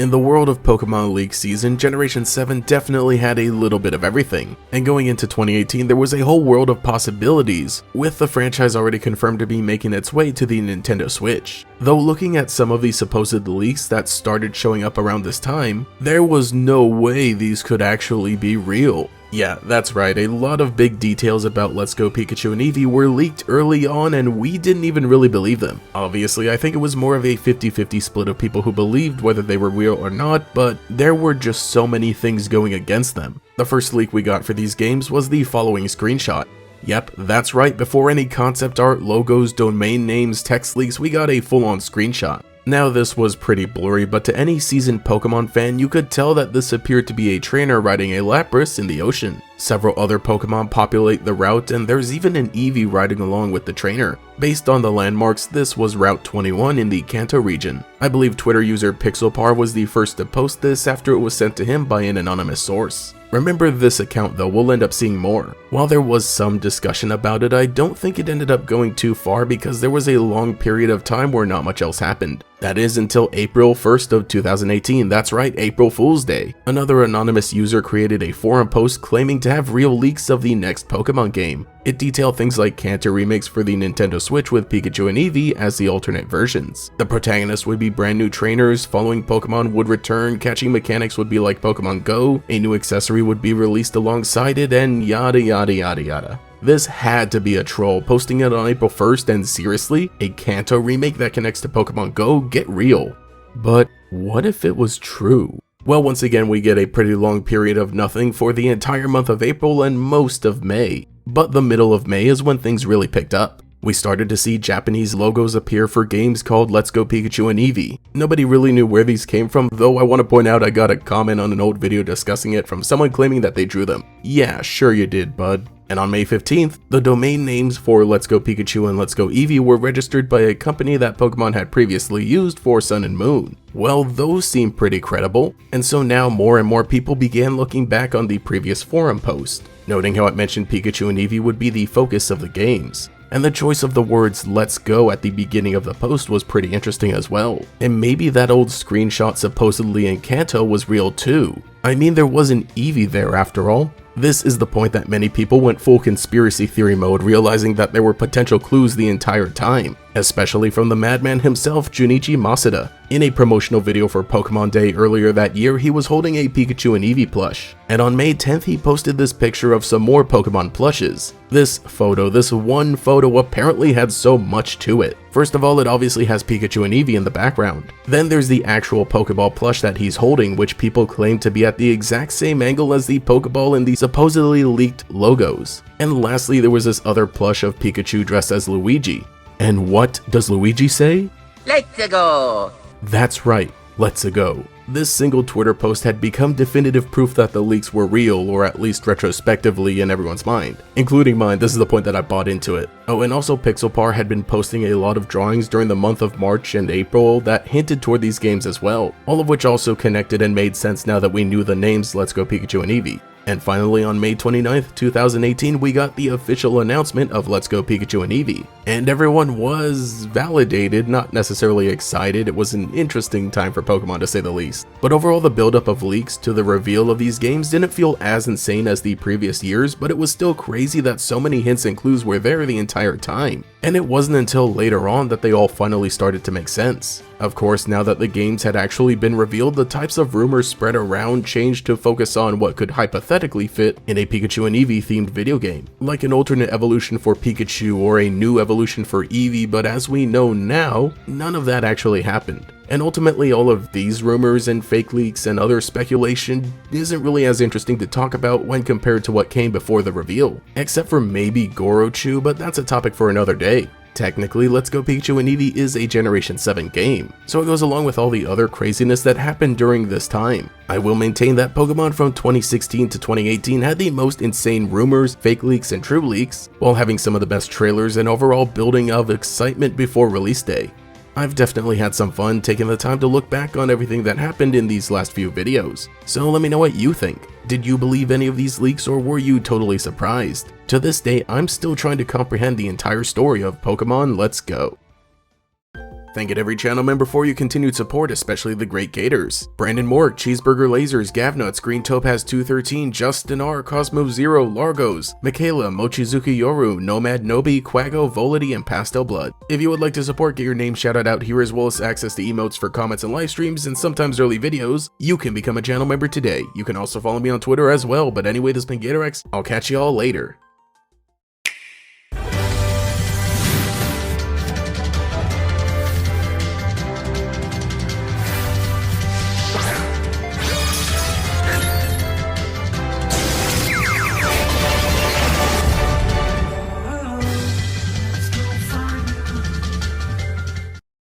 In the world of Pokemon League season, Generation 7 definitely had a little bit of everything, and going into 2018 there was a whole world of possibilities, with the franchise already confirmed to be making its way to the Nintendo Switch. Though looking at some of the supposed leaks that started showing up around this time, there was no way these could actually be real. Yeah, that's right, a lot of big details about Let's Go Pikachu and Eevee were leaked early on and we didn't even really believe them. Obviously, I think it was more of a 50-50 split of people who believed whether they were real or not, but there were just so many things going against them. The first leak we got for these games was the following screenshot. Yep, that's right, before any concept art, logos, domain names, text leaks, we got a full-on screenshot. Now this was pretty blurry, but to any seasoned Pokemon fan, you could tell that this appeared to be a trainer riding a Lapras in the ocean. Several other Pokemon populate the route, and there's even an Eevee riding along with the trainer. Based on the landmarks, this was Route 21 in the Kanto region. I believe Twitter user Pixelpar was the first to post this after it was sent to him by an anonymous source. Remember this account though, we'll end up seeing more. While there was some discussion about it, I don't think it ended up going too far because there was a long period of time where not much else happened. That is until April 1st of 2018, that's right, April Fool's Day. Another anonymous user created a forum post claiming to have real leaks of the next Pokemon game. It detailed things like Kanto remakes for the Nintendo Switch with Pikachu and Eevee as the alternate versions. The protagonists would be brand new trainers, following Pokemon would return, catching mechanics would be like Pokemon Go, a new accessory would be released alongside it, and yada yada yada yada. This had to be a troll posting it on April 1st, and seriously, a Kanto remake that connects to Pokemon Go? Get real. But what if it was true? Well, once again we get a pretty long period of nothing for the entire month of April and most of May. But the middle of May is when things really picked up. We started to see Japanese logos appear for games called Let's Go Pikachu and Eevee. Nobody really knew where these came from, though I want to point out I got a comment on an old video discussing it from someone claiming that they drew them. Yeah, sure you did, bud. And on May 15th, the domain names for Let's Go Pikachu and Let's Go Eevee were registered by a company that Pokemon had previously used for Sun and Moon. Well, those seem pretty credible, and so now more and more people began looking back on the previous forum post, noting how it mentioned Pikachu and Eevee would be the focus of the games. And the choice of the words "Let's Go" at the beginning of the post was pretty interesting as well. And maybe that old screenshot supposedly in Kanto was real too. I mean, there was an Eevee there after all. This is the point that many people went full conspiracy theory mode, realizing that there were potential clues the entire time, especially from the madman himself, Junichi Masuda. In a promotional video for Pokemon Day earlier that year, he was holding a Pikachu and Eevee plush, and on May 10th he posted this picture of some more Pokemon plushes. This one photo apparently had so much to it. First of all, it obviously has Pikachu and Eevee in the background. Then there's the actual Pokeball plush that he's holding, which people claim to be at the exact same angle as the Pokeball in the supposedly leaked logos. And lastly, there was this other plush of Pikachu dressed as Luigi. And what does Luigi say? Let's go! That's right, let's go. This single Twitter post had become definitive proof that the leaks were real, or at least retrospectively in everyone's mind. Including mine, this is the point that I bought into it. Oh, and also Pixelpar had been posting a lot of drawings during the month of March and April that hinted toward these games as well, all of which also connected and made sense now that we knew the names Let's Go Pikachu and Eevee. And finally on May 29th, 2018, we got the official announcement of Let's Go Pikachu and Eevee. And everyone was validated, not necessarily excited. It was an interesting time for Pokemon to say the least. But overall, the buildup of leaks to the reveal of these games didn't feel as insane as the previous years, but it was still crazy that so many hints and clues were there the entire time. And it wasn't until later on that they all finally started to make sense. Of course, now that the games had actually been revealed, the types of rumors spread around changed to focus on what could hypothetically fit in a Pikachu and Eevee themed video game, like an alternate evolution for Pikachu or a new evolution for Eevee, but as we know now, none of that actually happened. And ultimately, all of these rumors and fake leaks and other speculation isn't really as interesting to talk about when compared to what came before the reveal, except for maybe Gorochu, but that's a topic for another day. Technically, Let's Go Pikachu and Eevee is a Generation 7 game, so it goes along with all the other craziness that happened during this time. I will maintain that Pokemon from 2016 to 2018 had the most insane rumors, fake leaks, and true leaks, while having some of the best trailers and overall building of excitement before release day. I've definitely had some fun taking the time to look back on everything that happened in these last few videos, so let me know what you think. Did you believe any of these leaks or were you totally surprised? To this day, I'm still trying to comprehend the entire story of Pokemon Let's Go. Thank every channel member for your continued support, especially the great Gators. Brandon Mork, Cheeseburger Lasers, Gavnuts, Green Topaz 213, Justin R, Cosmo Zero, Largos, Michaela, Mochizuki Yoru, Nomad Nobi, Quago, Volity, and Pastel Blood. If you would like to support, get your name shouted out here as well as access to emotes for comments and live streams and sometimes early videos, you can become a channel member today. You can also follow me on Twitter as well, but anyway, this has been GatorEX. I'll catch y'all later.